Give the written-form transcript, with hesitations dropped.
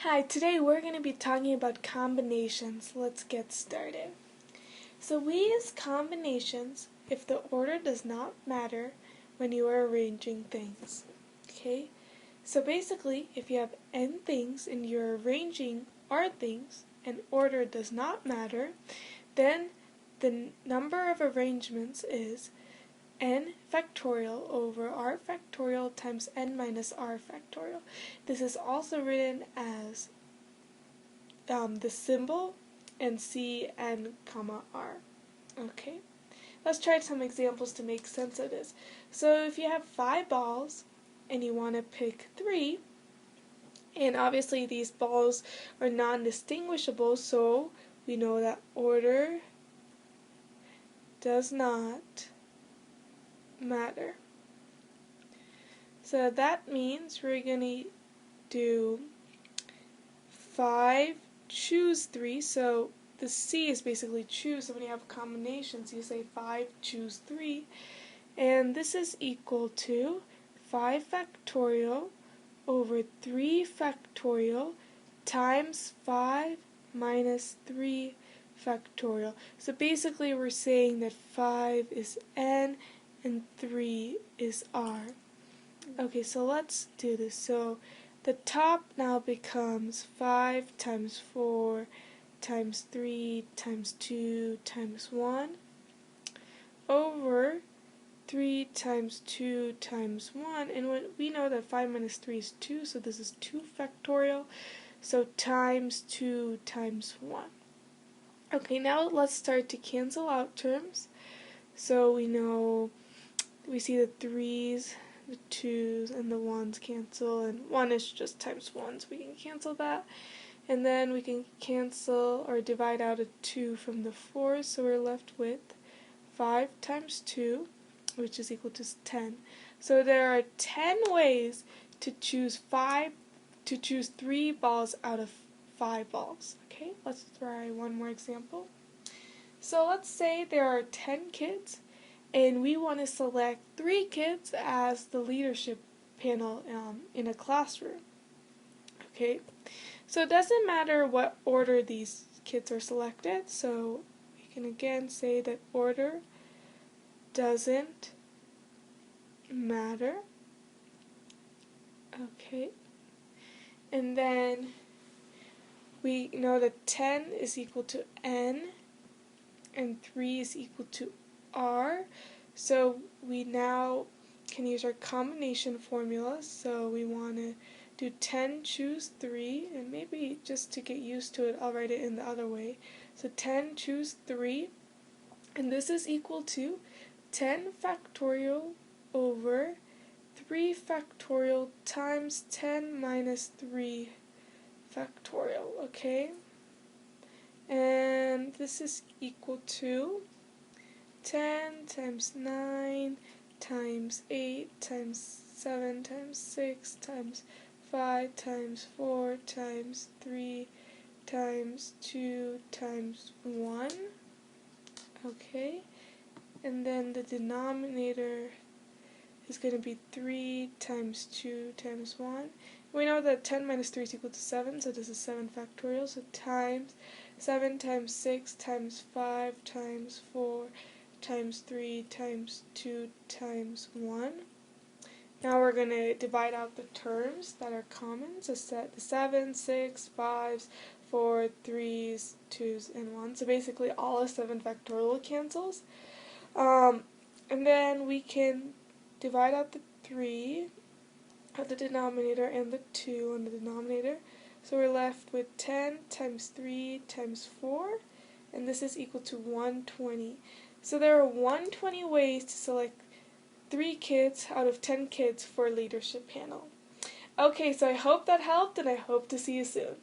Hi, today we're going to be talking about combinations. Let's get started. So we use combinations if the order does not matter when you are arranging things. Okay? So basically, if you have n things and you're arranging r things and order does not matter, then the number of arrangements is n factorial over r factorial times n minus r factorial. This is also written as the symbol and Cn, r. Okay, let's try some examples to make sense of this. So if you have 5 balls and you want to pick 3, and obviously these balls are non-distinguishable, so we know that order does not matter. So that means we're going to do 5 choose 3, so the C is basically choose, so when you have combinations you say 5 choose 3, and this is equal to 5 factorial over 3 factorial times 5 minus 3 factorial. So basically we're saying that 5 is n and 3 is r. Okay, so let's do this. So the top now becomes 5 times 4 times 3 times 2 times 1 over 3 times 2 times 1, and we know that 5 minus 3 is 2, so this is 2 factorial, so times 2 times 1. Okay, now let's start to cancel out terms. So we see the 3's, the 2's, and the 1's cancel, and 1 is just times 1, so we can cancel that. And then we can cancel or divide out a 2 from the 4, so we're left with 5 times 2, which is equal to 10. So there are 10 ways to choose 3 balls out of 5 balls. Okay, let's try one more example. So let's say there are 10 kids, and we want to select 3 kids as the leadership panel in a classroom. Okay, so it doesn't matter what order these kids are selected, so we can again say that order doesn't matter. Okay, and then we know that 10 is equal to n and 3 is equal to r, so we now can use our combination formula. So we want to do 10 choose 3, and maybe just to get used to it I'll write it in the other way. So 10 choose 3, and this is equal to 10 factorial over 3 factorial times 10 minus 3 factorial, okay? And this is equal to 10 times 9 times 8 times 7 times 6 times 5 times 4 times 3 times 2 times 1. Okay, and then the denominator is going to be 3 times 2 times 1. We know that 10 minus 3 is equal to 7, so this is 7 factorial, so times 7 times 6 times 5 times 4 times 3 times 2 times 1. Now we're going to divide out the terms that are common, so set the 7, 6, 5s, 4, 3s, 2s, and 1. So basically all of 7 factorial cancels. And then we can divide out the 3 at the denominator and the 2 on the denominator. So we're left with 10 times 3 times 4, and this is equal to 120. So there are 120 ways to select 3 kids out of 10 kids for a leadership panel. Okay, so I hope that helped, and I hope to see you soon.